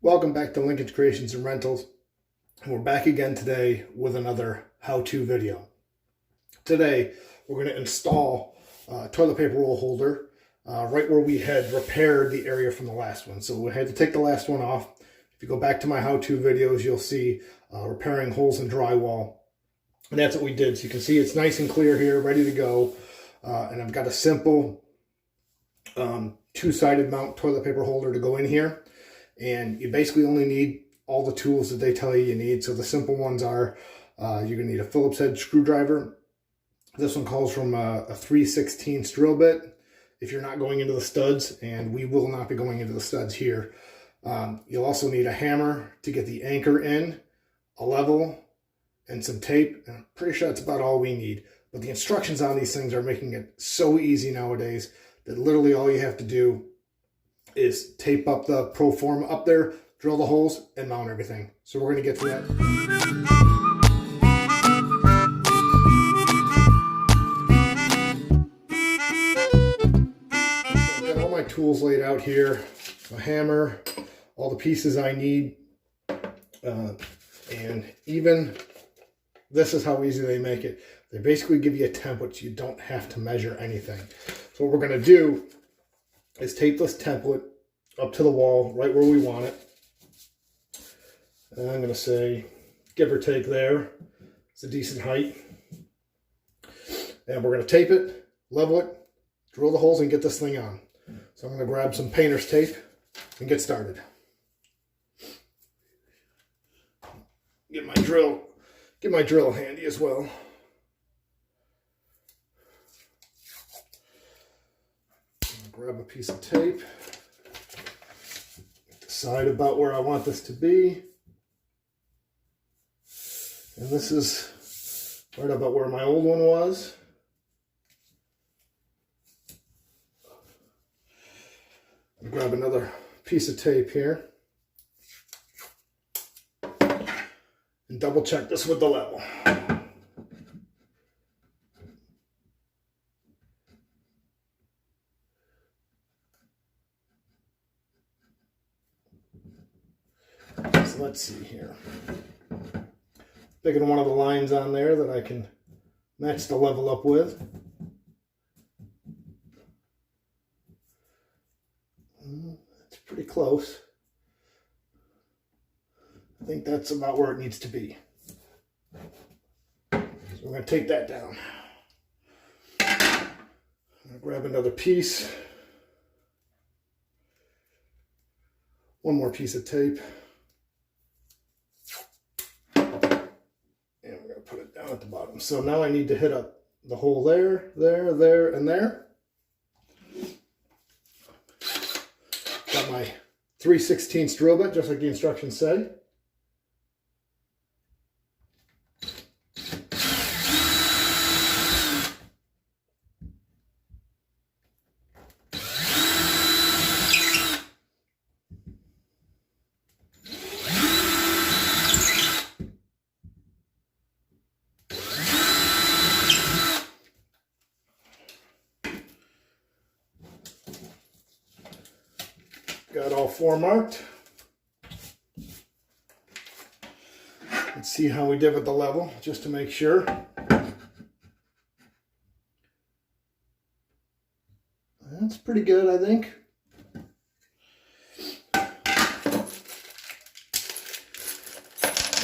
Welcome back to Linkage Creations and Rentals. And we're back again today with another how-to video. Today, we're going to install a toilet paper roll holder right where we had repaired the area from the last one. So we had to take the last one off. If you go back to my how-to videos, you'll see repairing holes in drywall. And that's what we did. So you can see it's nice and clear here, ready to go. And I've got a simple two-sided mount toilet paper holder to go in here. And you basically only need all the tools that they tell you need. So the simple ones are, you're going to need a Phillips head screwdriver. This one calls from a 3/16 drill bit if you're not going into the studs, and we will not be going into the studs here. You'll also need a hammer to get the anchor in, a level, and some tape. And I'm pretty sure that's about all we need. But the instructions on these things are making it so easy nowadays that literally all you have to do is tape up the pro forma up there, drill the holes, and mount everything. So we're going to get to that. I've got all my tools laid out here, a hammer, all the pieces I need, and even this is how easy they make it. They basically give you a template so you don't have to measure anything. So what we're going to do is tape this template up to the wall right where we want it. And I'm going to say, give or take there, it's a decent height. And we're going to tape it, level it, drill the holes, and get this thing on. So I'm going to grab some painter's tape and get started. Get my drill handy as well. Grab a piece of tape, decide about where I want this to be, and this is right about where my old one was. I'll grab another piece of tape here and double check this with the level. So let's see here. Picking one of the lines on there that I can match the level up with. That's pretty close. I think that's about where it needs to be. So we're going to take that down. I'm going to grab another piece. One more piece of tape. Put it down at the bottom. So now I need to hit up the hole there, there, there, and there. Got my 3/16 drill bit, just like the instructions say. Got all four marked. Let's see how we did with the level, just to make sure. That's pretty good, I think.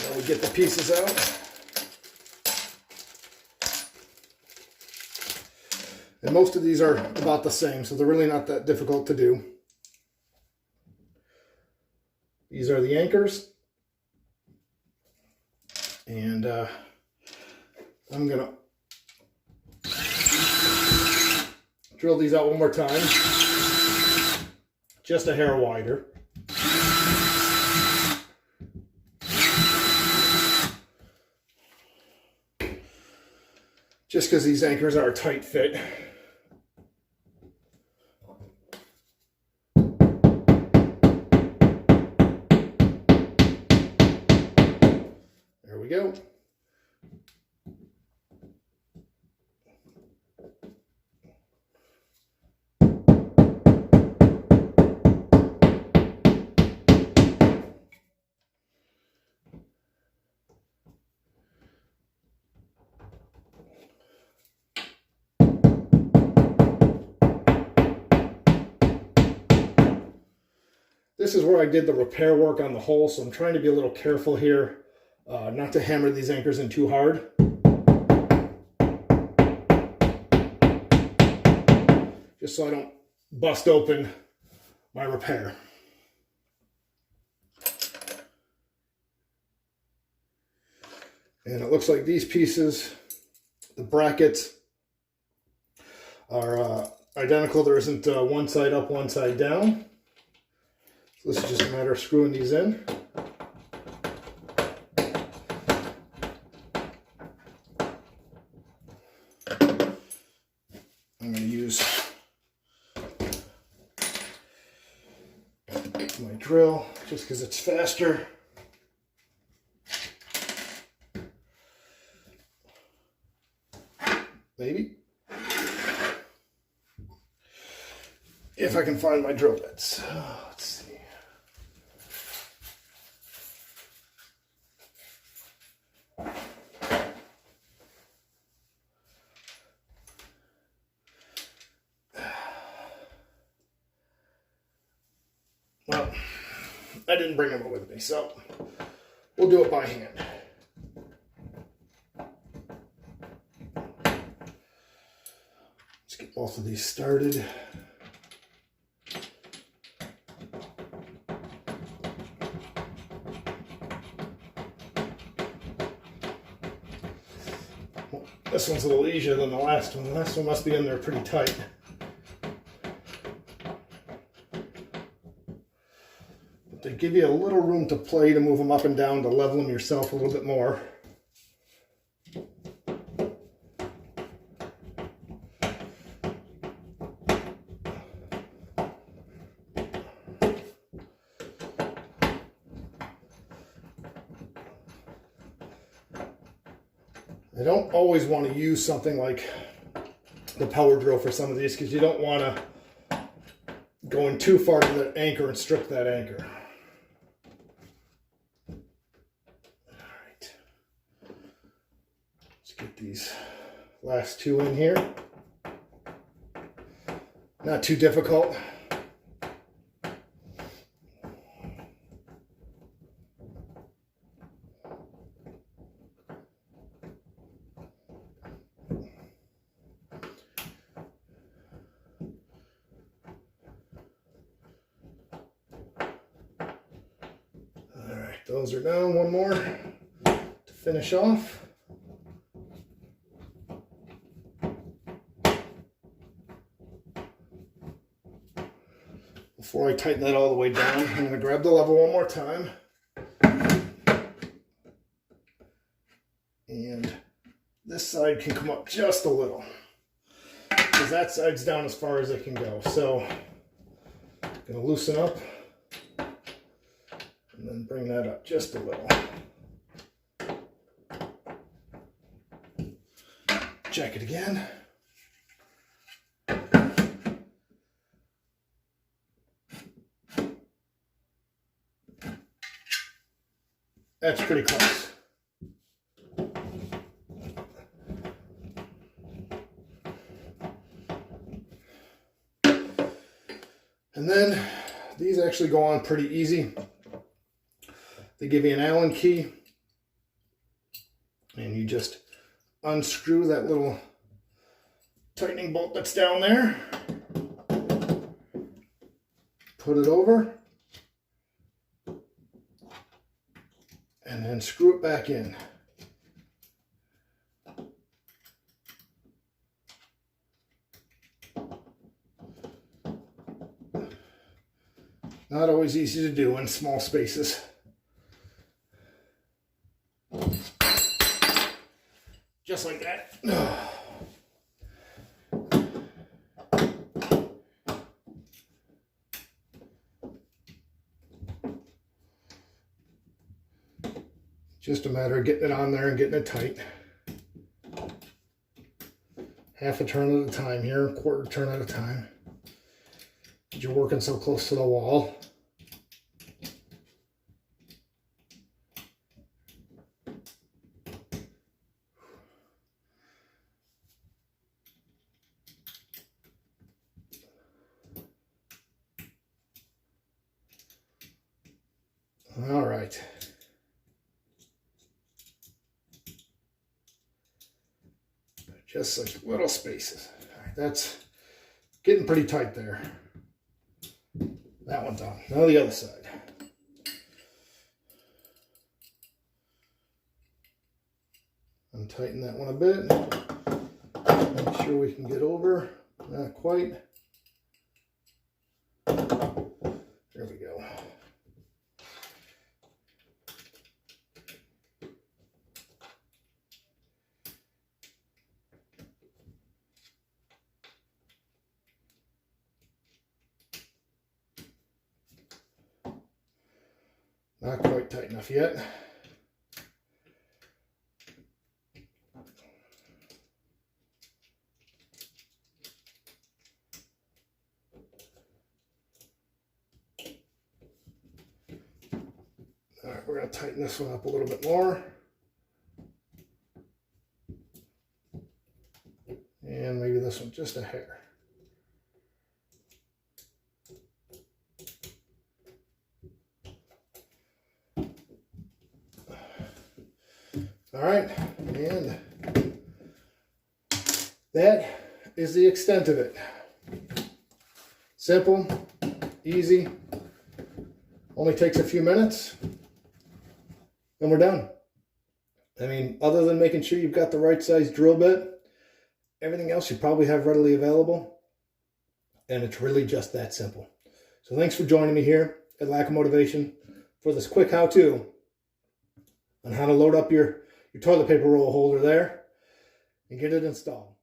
Now we get the pieces out. And most of these are about the same, so they're really not that difficult to do. These are the anchors, and I'm going to drill these out one more time, just a hair wider. Just because these anchors are a tight fit. There we go. this is where I did the repair work on the hole, so I'm trying to be a little careful here, not to hammer these anchors in too hard. Just so I don't bust open my repair. And it looks like these pieces, the brackets, are identical. There isn't one side up, one side down. So this is just a matter of screwing these in. I'm going to use my drill just because it's faster. Maybe. If I can find my drill bits. Let's see. Well, I didn't bring them with me, so we'll do it by hand. Let's get both of these started. This one's a little easier than the last one. The last one must be in there pretty tight. But they give you a little room to play to move them up and down to level them yourself a little bit more. I don't always want to use something like the power drill for some of these because you don't want to go in too far to the anchor and strip that anchor. All right. Let's get these last two in here. Not too difficult. Those are down. One more to finish off. Before I tighten that all the way down, I'm going to grab the level one more time. And this side can come up just a little, because that side's down as far as it can go. So I'm going to loosen up. And then bring that up just a little. Check it again. That's pretty close. And then these actually go on pretty easy. They give you an Allen key, and you just unscrew that little tightening bolt that's down there, put it over, and then screw it back in. Not always easy to do in small spaces. Just like that. Just a matter of getting it on there and getting it tight. Half a turn at a time here, a quarter turn at a time. You're working so close to the wall. All right. Just such little spaces. All right, that's getting pretty tight there. That one's on. Now the other side. Untighten that one a bit. Make sure we can get over. Not quite. There we go. Not quite tight enough yet. All right, we're going to tighten this one up a little bit more. And maybe this one just a hair. All right, and that is the extent of it. Simple, easy, only takes a few minutes, and we're done. I mean, other than making sure you've got the right size drill bit, everything else you probably have readily available, and it's really just that simple. So thanks for joining me here at Lack of Motivation for this quick how-to on how to load up your toilet paper roll holder there and get it installed.